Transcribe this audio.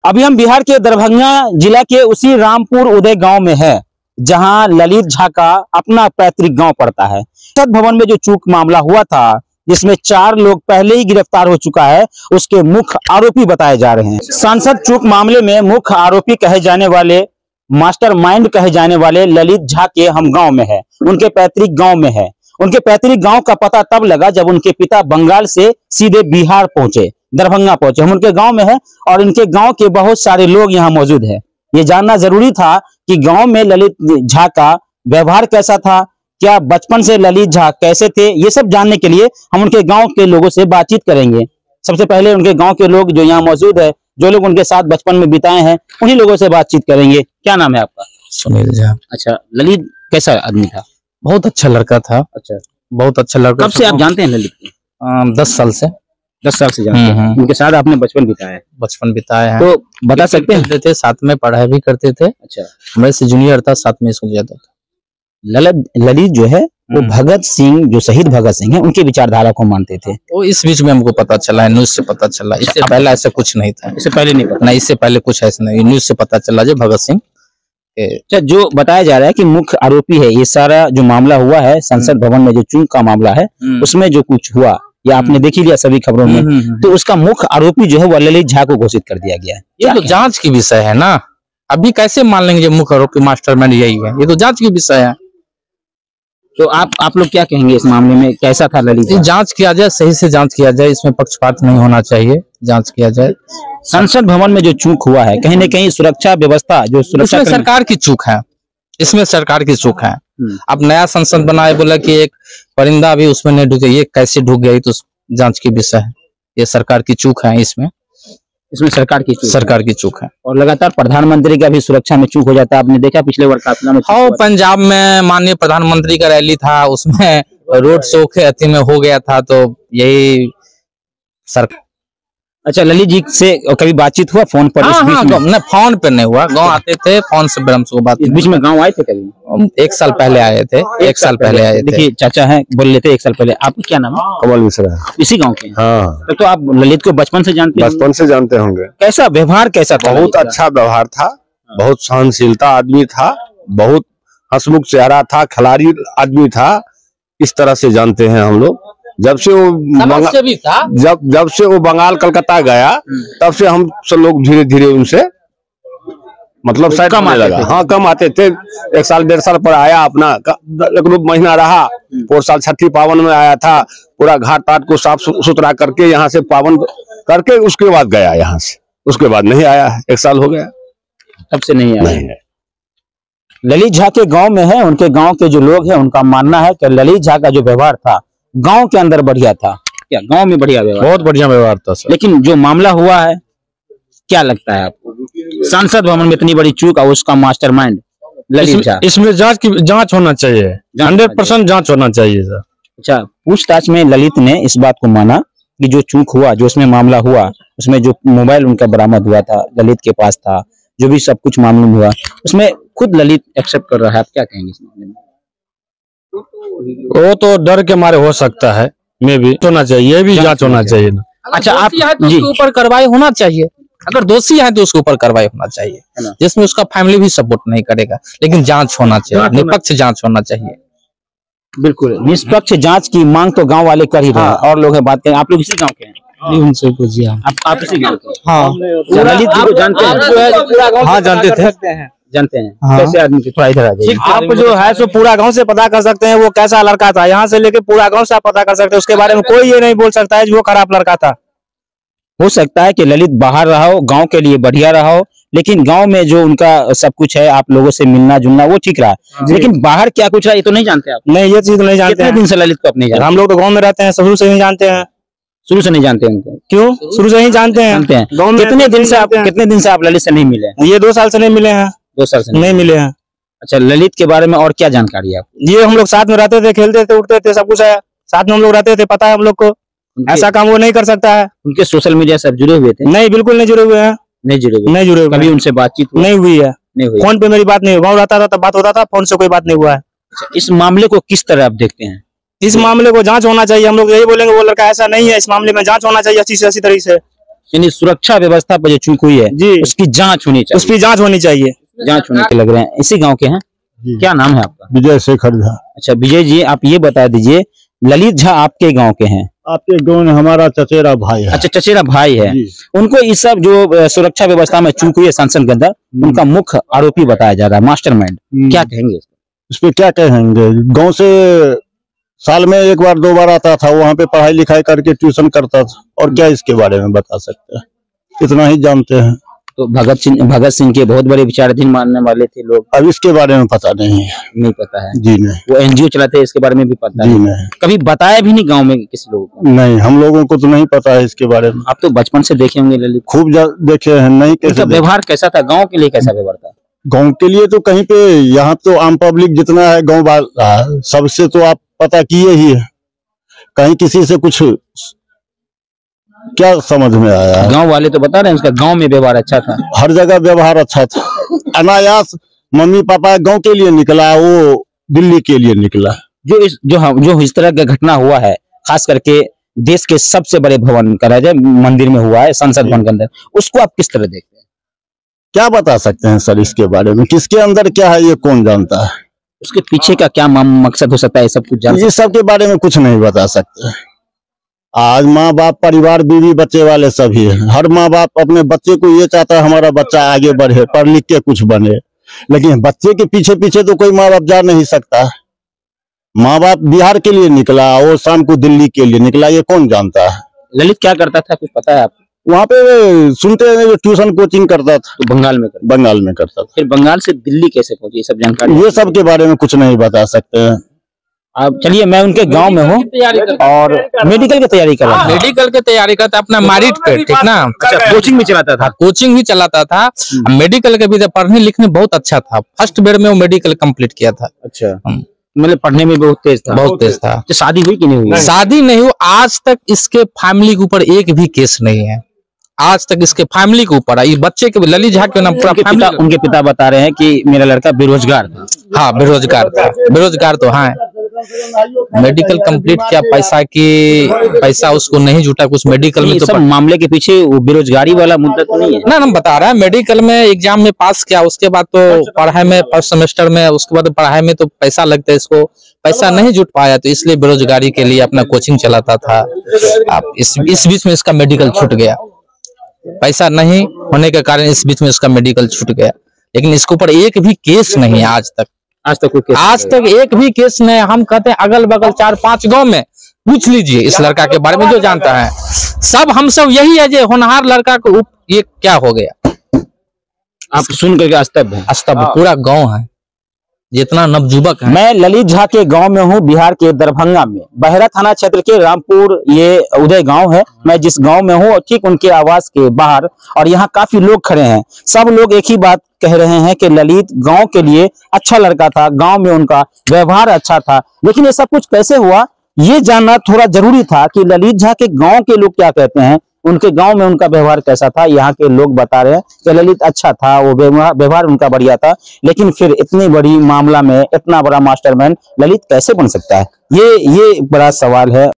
अभी हम बिहार के दरभंगा जिला के उसी रामपुर उदय गांव में है, जहां ललित झा का अपना पैतृक गांव पड़ता है। संसद भवन में जो चूक मामला हुआ था, जिसमें 4 लोग पहले ही गिरफ्तार हो चुका है, उसके मुख्य आरोपी बताए जा रहे हैं। सांसद चूक मामले में मुख्य आरोपी कहे जाने वाले, मास्टरमाइंड कहे जाने वाले ललित झा के हम गांव में है, उनके पैतृक गांव में है। उनके पैतृक गांव का पता तब लगा जब उनके पिता बंगाल से सीधे बिहार पहुंचे, दरभंगा पहुंचे। हम उनके गांव में है और इनके गांव के बहुत सारे लोग यहाँ मौजूद है। ये जानना जरूरी था कि गांव में ललित झा का व्यवहार कैसा था, क्या बचपन से ललित झा कैसे थे, ये सब जानने के लिए हम उनके गांव के लोगों से बातचीत करेंगे। सबसे पहले उनके गांव के लोग जो यहाँ मौजूद है, जो लोग उनके साथ बचपन में बिताए हैं, उन्हीं लोगों से बातचीत करेंगे। क्या नाम है आपका? सुनील झा। अच्छा, ललित कैसा आदमी था? बहुत अच्छा लड़का था। अच्छा, बहुत अच्छा लड़का। कब से आप जानते हैं ललित को? 10 साल से। 10 साल से जानते हैं। उनके साथ आपने बचपन बिताया है? बचपन बिताया है। तो बता सकते हैं? थे साथ में पढ़ाई भी करते थे। अच्छा, मेरे से जूनियर था, साथ में स्कूल जाता था। ललित जो है वो भगत सिंह, जो शहीद भगत सिंह है, उनकी विचारधारा को मानते थे। वो इस बीच में हमको पता चला है, न्यूज से पता चला। इससे पहले ऐसा कुछ नहीं था। इससे पहले नहीं पता? नहीं, इससे पहले कुछ ऐसा नहीं, न्यूज से पता चला जो भगत सिंह। अच्छा, जो बताया जा रहा है कि मुख्य आरोपी है, ये सारा जो मामला हुआ है संसद भवन में, जो चूक का मामला है, उसमें जो कुछ हुआ, या आपने देख ही लिया सभी खबरों में, तो उसका मुख्य आरोपी जो है वो ललित झा को घोषित कर दिया गया है। ये तो जांच की विषय है ना, अभी कैसे मान लेंगे जो मुख्य आरोपी मास्टरमाइंड यही है? ये तो जांच की विषय है। तो आप लोग क्या कहेंगे इस मामले में, कैसा था ललित? जांच किया जाए, सही से जांच किया जाए, इसमें पक्षपात नहीं होना चाहिए, जांच किया जाए। संसद भवन में जो चूक हुआ है, कहीं न कहीं सुरक्षा व्यवस्था, जो सुरक्षा सरकार की चूक है, इसमें सरकार की चूक है। अब नया संसद बनाए, बोला कि एक परिंदा भी उसमें नहीं ढुके, ये कैसे ढुक गई, तो जांच की विषय है। ये सरकार की चूक है, इसमें सरकार की चूक है। और लगातार प्रधानमंत्री का भी सुरक्षा में चूक हो जाता है। आपने देखा पिछले वर्ष काफिला में? हाँ, पंजाब में माननीय प्रधानमंत्री का रैली था, उसमें रोड शो के अति में हो गया था, तो यही सरकार। अच्छा, ललित जी से कभी बातचीत हुआ फोन पर? नहीं, फोन पे नहीं हुआ। गांव आते थे, फोन से ब्रह्म से बात। इस बीच में गांव आए थे कभी? 1 साल पहले आए थे। 1 साल पहले आए थे। देखिए चाचा हैं, बोल लेते 1 साल पहले। आपका क्या नाम है? कमल मिश्रा। इसी गांव के? हाँ। तो आप ललित को बचपन से जानते हैं? बचपन से जानते होंगे। कैसा व्यवहार, कैसा था? बहुत अच्छा व्यवहार था, बहुत सहनशीलता आदमी था, बहुत हंसमुख चेहरा था, खिलाड़ी आदमी था। इस तरह से जानते हैं हम लोग। जब से वो बंगाल कलकत्ता गया, तब से हम सब लोग धीरे धीरे उनसे मतलब शायद कम आने लगा। हाँ, कम आते थे। 1 साल 1.5 साल पर आया, अपना 1 महीना रहा। 4 साल छठी पावन में आया था, पूरा घाट टाट को साफ सुथरा करके यहाँ से पावन करके उसके बाद गया यहाँ से। उसके बाद नहीं आया है, 1 साल हो गया, तब से नहीं आया है। ललित झा के गांव में है, उनके गांव के जो लोग हैं, उनका मानना है कि ललित झा का जो व्यवहार था गांव के अंदर बढ़िया था। क्या गांव में बढ़िया व्यवहार? बहुत बढ़िया व्यवहार था सर। लेकिन जो मामला हुआ है, क्या लगता है आपको? संसद भवन में इतनी बड़ी चूक और उसका मास्टरमाइंड ललित झा। इसमें जांच होना चाहिए, 100% जांच होना चाहिए सर। अच्छा, पूछताछ में ललित ने इस बात को माना कि जो चूक हुआ, जो उसमें मामला हुआ, उसमें जो मोबाइल उनका बरामद हुआ था, ललित के पास था, जो भी सब कुछ मालूम हुआ, उसमें खुद ललित एक्सेप्ट कर रहा है। आप क्या कहेंगे इस मामले में? वो तो डर के मारे हो सकता है, में भी होना चाहिए, ये भी जांच होना चाहिए ना। अच्छा, आप उसके ऊपर कार्रवाई होना चाहिए। अगर दोषी है तो उसके ऊपर कार्रवाई होना चाहिए, जिसमें उसका फैमिली भी सपोर्ट नहीं करेगा, लेकिन जांच होना चाहिए, निष्पक्ष जांच होना चाहिए। बिल्कुल निष्पक्ष जांच की मांग तो गांव वाले कर ही रहे हैं। और लोग बात करें, आप लोग इसी गांव के हैं? उनसे पूछिए। आप इसी गांव के? हाँ। ललित जी को जानते हैं? हाँ, जानते हैं। कैसे आदमी थे? थोड़ा इधर आ जाइए। आप जो है सो पूरा गांव से पता कर सकते हैं वो कैसा लड़का था, यहाँ से लेके पूरा गांव से आप पता कर सकते हैं। उसके बारे में कोई ये नहीं बोल सकता है वो खराब लड़का था। हो सकता है कि ललित बाहर रहा हो, गांव के लिए बढ़िया रहा हो, लेकिन गांव में जो उनका सब कुछ है, आप लोगों से मिलना जुलना, वो ठीक रहा, लेकिन बाहर क्या कुछ रहा ये तो नहीं जानते आप? नहीं, ये चीज तो नहीं जानते। कितने दिन से ललित को अपने? हम लोग तो गाँव में रहते हैं, शुरू से नहीं जानते हैं। शुरू से नहीं जानते उनको? क्यों? शुरू से ही जानते हैं। कितने दिन से आप ललित से नहीं मिले? ये 2 साल से नहीं मिले हैं। 2 साल से नहीं मिले हैं। अच्छा, ललित के बारे में और क्या जानकारी है आपको? ये हम लोग साथ में रहते थे, खेलते थे, उठते थे, सब कुछ है, साथ में हम लोग रहते थे, पता है हम लोग को। ऐसा काम वो नहीं कर सकता है। उनके सोशल मीडिया से जुड़े हुए थे? नहीं, बिल्कुल नहीं जुड़े हुए हैं। नहीं जुड़े हुए। कभी उनसे बातचीत नहीं हुई है? नहीं हुई। फोन पे मेरी बात नहीं हुई। गाँव रहता था तब बात होता था, फोन से कोई बात नहीं हुआ है। इस मामले को किस तरह आप देखते हैं? इस मामले को जांच होना चाहिए। हम लोग यही बोलेंगे, वो लड़का ऐसा नहीं है। इस मामले में जांच होना चाहिए अच्छी से अच्छी तरीके से। यानी सुरक्षा व्यवस्था पर जो चूक हुई है जी, उसकी जांच होनी चाहिए। उस पर जांच होनी चाहिए। जांच होने के लग रहे हैं। इसी गांव के हैं, क्या नाम है आपका? विजय शेखर झा। अच्छा विजय जी, आप ये बता दीजिए, ललित झा आपके गांव के हैं? आपके गाँव में हमारा चचेरा भाई है। अच्छा चचेरा भाई है। जी। उनको इस सब जो सुरक्षा व्यवस्था में चूक हुई है संसद के अंदर, उनका मुख्य आरोपी बताया जा रहा है, मास्टरमाइंड। क्या कहेंगे? इस पे क्या कहेंगे? गांव से साल में एक बार दो बार आता था, वहाँ पे पढ़ाई लिखाई करके ट्यूशन करता था, और क्या इसके बारे में बता सकते हैं, इतना ही जानते हैं। तो भगत सिंह के बहुत बड़े विचाराधीन मानने वाले थे लोग। अब इसके बारे में पता नहीं है। नहीं पता है? जी नहीं। वो एनजीओ चलाते हैं, इसके बारे में भी पता जी नहीं? नहीं। कभी बताया भी नहीं गांव में किसी लोगों को? नहीं, हम लोगों को तो नहीं पता है इसके बारे में। आप तो बचपन से देखे होंगे ललित, खूब देखे हैं। नहीं, कैसे उनका व्यवहार कैसा था गांव के लिए? कैसा व्यवहार था गांव के लिए? तो कहीं पे, यहाँ तो आम पब्लिक जितना है गांव वाला, सबसे तो आप पता किए ही है। कहीं किसी से कुछ क्या समझ में आया है? गांव वाले तो बता रहे हैं उसका गांव में व्यवहार अच्छा था। हर जगह व्यवहार अच्छा था। अनायास मम्मी पापा गांव के लिए निकला, वो दिल्ली के लिए निकला। जो इस तरह का घटना हुआ है, खास करके देश के सबसे बड़े भवन का राजा मंदिर में हुआ है, संसद भवन के अंदर, उसको आप किस तरह देखते हैं? क्या बता सकते हैं सर इसके बारे में? किसके अंदर क्या है ये कौन जानता है? उसके पीछे का क्या मकसद हो सकता है, सब कुछ जान ये सब के बारे में कुछ नहीं बता सकते। आज माँ बाप, परिवार, बीवी बच्चे वाले सभी हैं। हर माँ बाप अपने बच्चे को ये चाहता है हमारा बच्चा आगे बढ़े, पढ़ लिख के कुछ बने, लेकिन बच्चे के पीछे पीछे तो कोई माँ बाप जा नहीं सकता। माँ बाप बिहार के लिए निकला और शाम को दिल्ली के लिए निकला, ये कौन जानता है? ललित क्या करता था, कुछ पता है आपको? वहाँ पे सुनते हैं ट्यूशन कोचिंग करता था। तो बंगाल में करता था। फिर बंगाल से दिल्ली कैसे पहुंची, ये सब जानकारी? ये सब के बारे में कुछ नहीं बता सकते हैं। अब चलिए, मैं उनके गांव में हूँ और मेडिकल की तैयारी कर रहा था। मेडिकल की तैयारी करता अपना मेरिट पे, ठीक ना? कोचिंग भी चलाता था? कोचिंग भी चलाता था। मेडिकल के भी पढ़ने लिखने बहुत अच्छा था। फर्स्ट बेर में वो मेडिकल कंप्लीट किया था। अच्छा, मतलब पढ़ने में बहुत तेज था? बहुत तेज था। तो शादी हुई कि नहीं हुई? शादी नहीं हुई। आज तक इसके फैमिली के ऊपर एक भी केस नहीं है। आज तक इसके फैमिली के ऊपर, ये बच्चे के ललित झा के नाम पूरा फैमिली। उनके पिता बता रहे हैं कि मेरा लड़का बेरोजगार था। हाँ, बेरोजगार था। बेरोजगार तो हाँ, मेडिकल कंप्लीट किया, पैसा उसको नहीं जुटा कुछ मेडिकल में। तो सब मामले के पीछे वो बेरोजगारी वाला मुद्दा तो नहीं है ना? हम बता रहे हैं, मेडिकल में एग्जाम में पास किया, उसके बाद तो पढ़ाई में फर्स्ट सेमेस्टर में, उसके बाद पढ़ाई में तो पैसा लगता है, इसको पैसा नहीं जुट पाया, तो इसलिए बेरोजगारी के लिए अपना कोचिंग चलाता था। अब इस बीच में इसका मेडिकल छूट गया, पैसा नहीं होने के कारण इस बीच में इसका मेडिकल छूट गया। लेकिन इसके ऊपर एक भी केस नहीं है आज तक। आज तक एक भी केस नहीं। हम कहते हैं अगल बगल 4-5 गांव में पूछ लीजिए इस लड़का के बारे में, जो जानता है सब, हम सब यही है जो होनहार लड़का को ये क्या हो गया। आप सुन करके अस्तब्ध पूरा गांव है, जितना नवजुवक है। मैं ललित झा के गांव में हूं, बिहार के दरभंगा में, बहरा थाना क्षेत्र के रामपुर, ये उदय गांव है। मैं जिस गांव में हूं ठीक उनके आवास के बाहर, और यहाँ काफी लोग खड़े हैं। सब लोग एक ही बात कह रहे हैं कि ललित गांव के लिए अच्छा लड़का था, गांव में उनका व्यवहार अच्छा था। लेकिन ये सब कुछ कैसे हुआ, ये जानना थोड़ा जरूरी था कि ललित झा के गांव के लोग क्या कहते हैं, उनके गांव में उनका व्यवहार कैसा था। यहाँ के लोग बता रहे हैं कि ललित अच्छा था, वो व्यवहार उनका बढ़िया था। लेकिन फिर इतनी बड़ी मामला में इतना बड़ा मास्टरमाइंड ललित कैसे बन सकता है, ये बड़ा सवाल है।